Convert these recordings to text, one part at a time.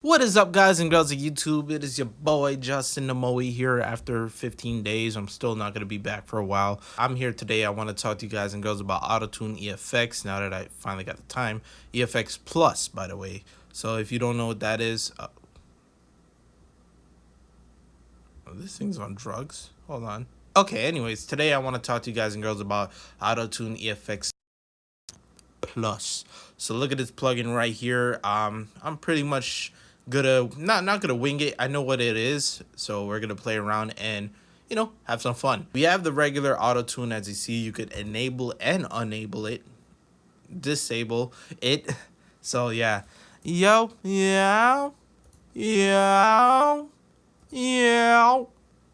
What is up, guys and girls of YouTube? It is your boy Justin Namoe here. After 15 days, I'm still not going to be back for a while. I'm here today. I want to talk to you guys and girls about Autotune EFX now that I finally got the time. EFX Plus, by the way. So if you don't know what that is, this thing's on drugs. Hold on. Okay, anyways, today I want to talk to you guys and girls about Autotune EFX Plus. So look at this plugin right here. I'm pretty much gonna not gonna wing it. I know what it is, so we're gonna play around and have some fun. We have the regular auto tune. As you see, you could enable and enable it, disable it. So yeah, yo, yeah, yeah, yeah,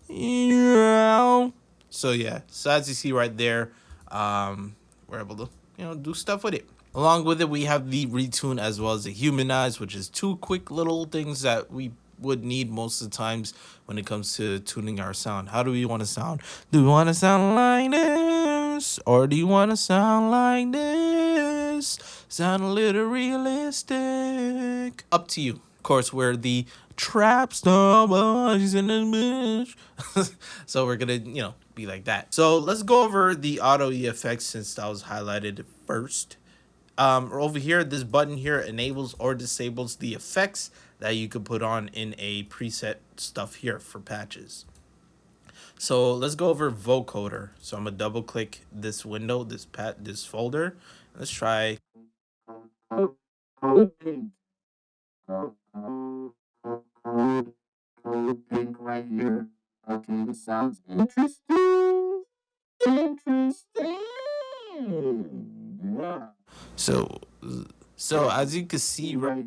yeah. So yeah, so as you see right there, we're able to do stuff with it. Along with it, we have the retune as well as the humanize, which is two quick little things that we would need most of the times when it comes to tuning our sound. How do we want to sound? Do we want to sound like this? Or do you want to sound like this? Sound a little realistic. Up to you. Of course, we're the trap star boys in the bush. So we're going to, be like that. So let's go over the auto EFX since that was highlighted first. Over here, this button here enables or disables the effects that you could put on in a preset stuff here for patches. So let's go over vocoder. So I'm gonna double click this window, this folder. Let's try. Right here. Okay, this sounds interesting. Interesting. Yeah. So as you can see right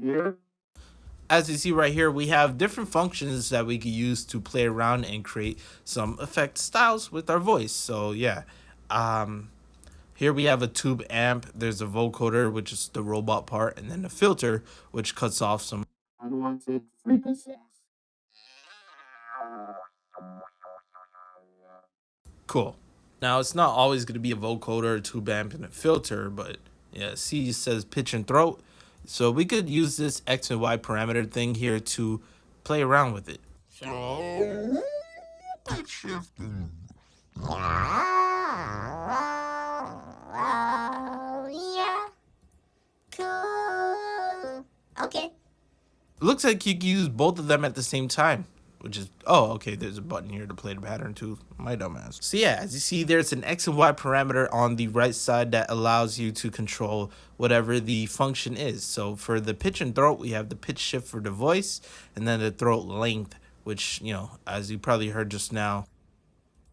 here, we have different functions that we can use to play around and create some effect styles with our voice. So yeah, here we have a tube amp. There's a vocoder, which is the robot part, and then the filter, which cuts off some unwanted frequencies. Cool. Now it's not always going to be a vocoder, a tube amp, and a filter, but yeah, see, it says pitch and throat. So we could use this X and Y parameter thing here to play around with it. So pitch shifting. Yeah. Cool. Okay. Looks like you can use both of them at the same time. Which is, oh, okay, there's a button here to play the pattern too. My dumbass. So yeah, as you see, there's an X and Y parameter on the right side that allows you to control whatever the function is. So for the pitch and throat, we have the pitch shift for the voice, and then the throat length, which, as you probably heard just now.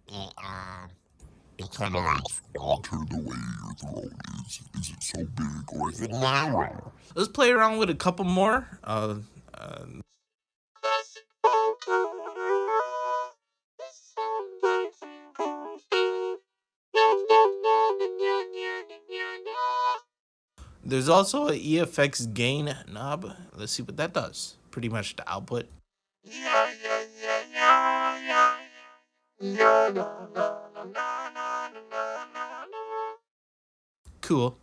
It kind of like alter the way your throat is. Is it so big or is it narrow? Let's play around with a couple more. There's also an EFX gain knob. Let's see what that does. Pretty much the output. Cool.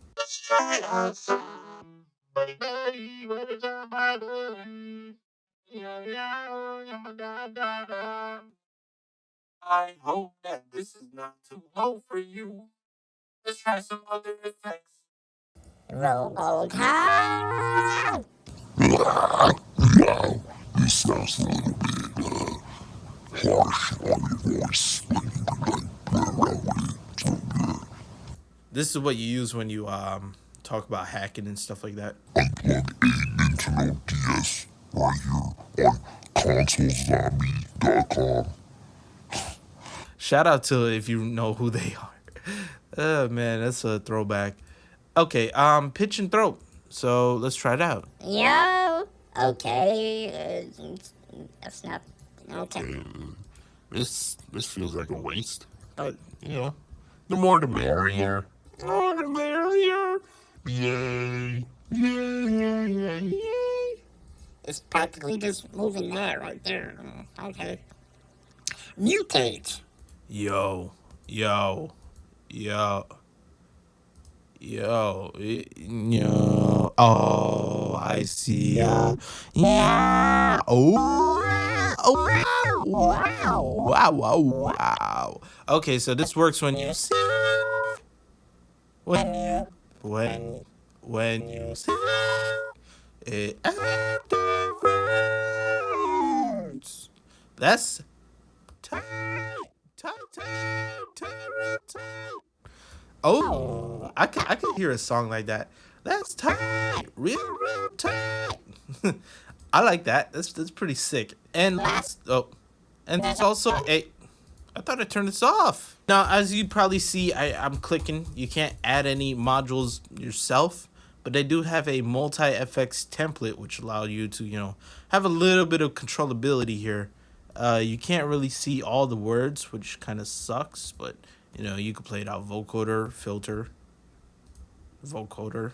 I hope that this is not too low for you. Let's try some other effects. Roll call. Now, this sounds a little bit harsh on your voice when you play around with it. So, yeah. This is what you use when you talk about hacking and stuff like that. Unplug a Nintendo DS right here on consolezombie.com. Shout out to if you know who they are. Oh man, that's a throwback. Okay, pitch and throat. So let's try it out. Yo, okay, that's not okay. This feels like a waste, but the more the merrier. More the merrier. Yay! Yay! It's practically just moving that right there. Okay. Mutate. Yo. Oh, I see ya. Yeah. Oh. Oh. Wow. Wow. Wow. Wow. Okay, so this works when you sing. When you sing. It activates. That's tight. Oh, I could hear a song like that. That's tight, real tight. I like that. That's pretty sick. And and there's also a. I thought I turned this off. Now, as you probably see, I'm clicking. You can't add any modules yourself, but they do have a multi-FX template, which allow you to, have a little bit of controllability here. You can't really see all the words, which kind of sucks, but you could play it out. Vocoder, filter, vocoder,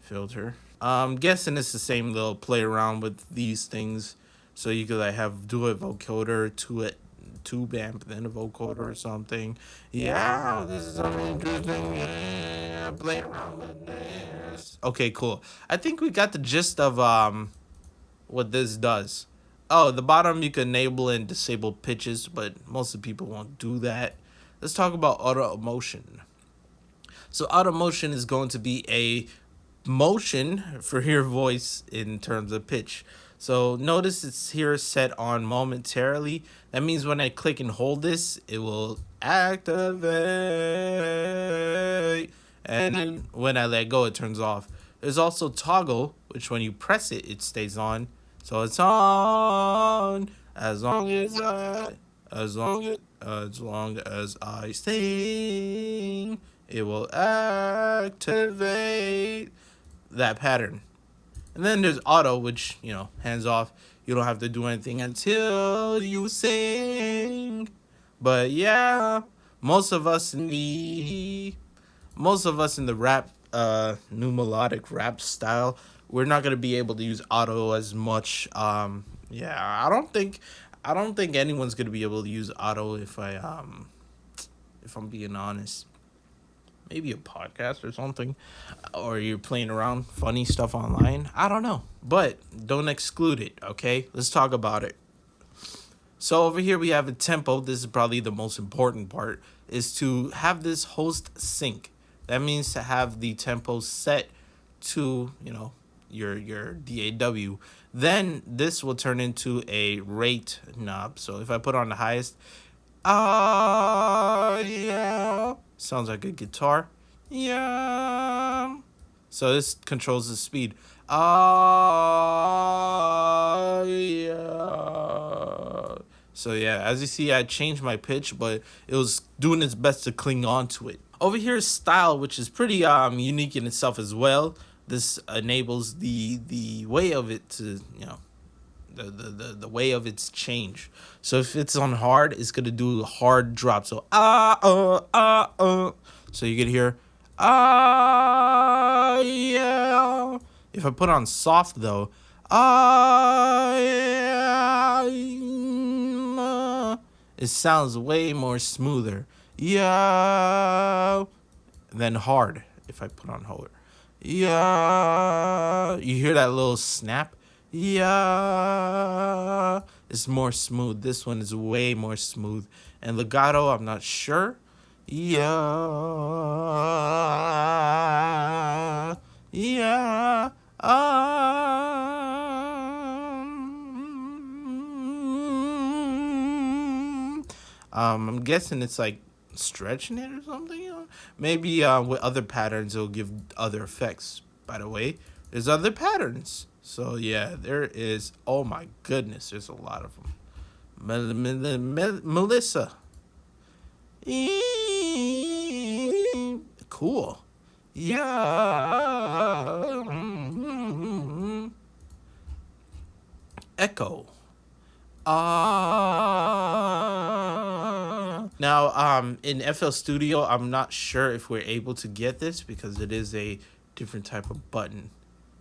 filter. I'm guessing it's the same little play around with these things. So you could do a vocoder, tube amp, then a vocoder or something. Yeah, this is so interesting. Yeah, play around with this. Okay, cool. I think we got the gist of what this does. Oh, the bottom you can enable and disable pitches, but most of the people won't do that. Let's talk about auto motion. So auto motion is going to be a motion for your voice in terms of pitch. So notice it's here set on momentarily. That means when I click and hold this, it will activate. And then when I let go, it turns off. There's also toggle, which when you press it, it stays on. So it's on as long as I sing, it will activate that pattern. And then there's auto, which, hands off. You don't have to do anything until you sing. But yeah, most of us in the rap, new melodic rap style, we're not gonna be able to use auto as much. I don't think anyone's gonna be able to use auto if I'm being honest. Maybe a podcast or something, or you're playing around funny stuff online. I don't know, but don't exclude it. Okay, let's talk about it. So over here we have a tempo. This is probably the most important part, is to have this host sync. That means to have the tempo set to, your DAW. Then this will turn into a rate knob. So if I put on the highest, yeah, sounds like a guitar. Yeah. So this controls the speed. Yeah. So yeah, as you see, I changed my pitch, but it was doing its best to cling on to it. Over here is style, which is pretty unique in itself as well. This enables the way of it to, the way of its change. So if it's on hard, it's gonna do a hard drop. So So you can hear yeah. If I put on soft though, yeah, it sounds way more smoother. Yeah. Than hard if I put on hard. Yeah. You hear that little snap? Yeah. It's more smooth. This one is way more smooth. And legato, I'm not sure. Yeah. Yeah. I'm guessing it's like stretching it or something. Maybe with other patterns it'll give other effects. By the way, there's other patterns. So yeah, there is. Oh my goodness, there's a lot of them. Melissa. Cool. Yeah. Echo. Now, in FL Studio, I'm not sure if we're able to get this because it is a different type of button.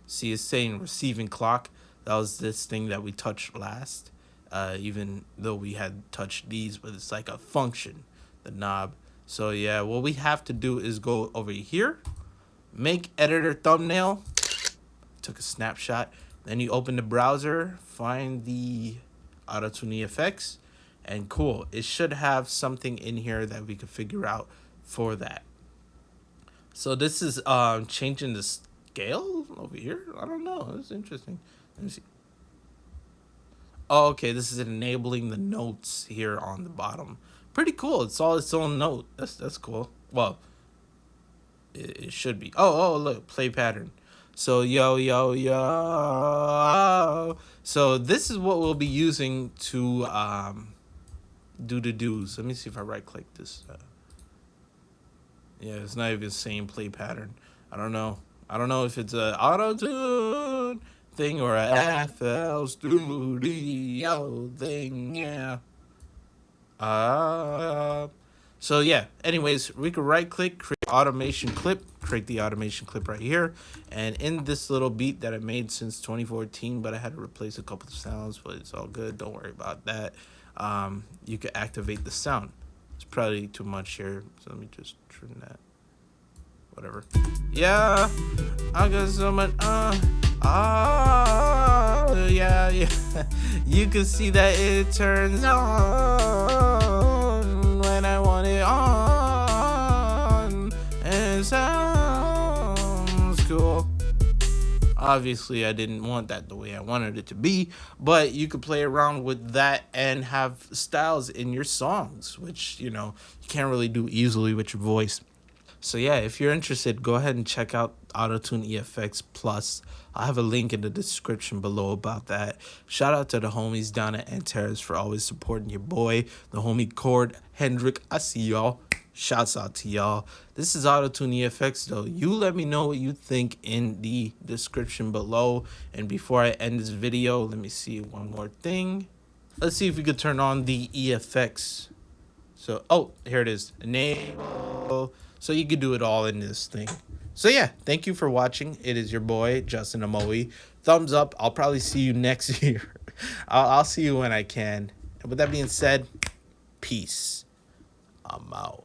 See, it's saying receiving clock. That was this thing that we touched last. Even though we had touched these, but it's like a function, the knob. So yeah, what we have to do is go over here, make editor thumbnail, took a snapshot. Then you open the browser, find the Auto-Tune EFX, and cool. It should have something in here that we could figure out for that. So this is changing the scale over here. I don't know. That's interesting. Let me see. Oh, okay. This is enabling the notes here on the bottom. Pretty cool. It's all its own note. That's cool. Well, it should be. Oh, look, play pattern. So yo. So this is what we'll be using to do the do's. Let me see if I right click this. Yeah, it's not even the same play pattern. I don't know if it's a Auto-Tune thing or a FL Studio thing. Yeah. So yeah. Anyways, we can right click, create automation clip, create the automation clip right here, and in this little beat that I made since 2014, but I had to replace a couple of sounds, but it's all good. Don't worry about that. You can activate the sound. It's probably too much here, so let me just trim that. Whatever. Yeah, I got so much. Yeah. You can see that it turns on when I want it on, and it sounds cool. Obviously, I didn't want that the way I wanted it to be, but you could play around with that and have styles in your songs, which, you can't really do easily with your voice. So yeah, if you're interested, go ahead and check out Auto-Tune EFX Plus. I'll have a link in the description below about that. Shout out to the homies down at Antares for always supporting your boy, the homie Cord Hendrick. I see y'all. Shouts out to y'all. This is Auto-Tune EFX though. You let me know what you think in the description below. And before I end this video, let me see one more thing. Let's see if we could turn on the EFX. So, oh, here it is. Enable. So you could do it all in this thing. So yeah, thank you for watching. It is your boy, Justin Amoe. Thumbs up. I'll probably see you next year. I'll see you when I can. And with that being said, peace. I'm out.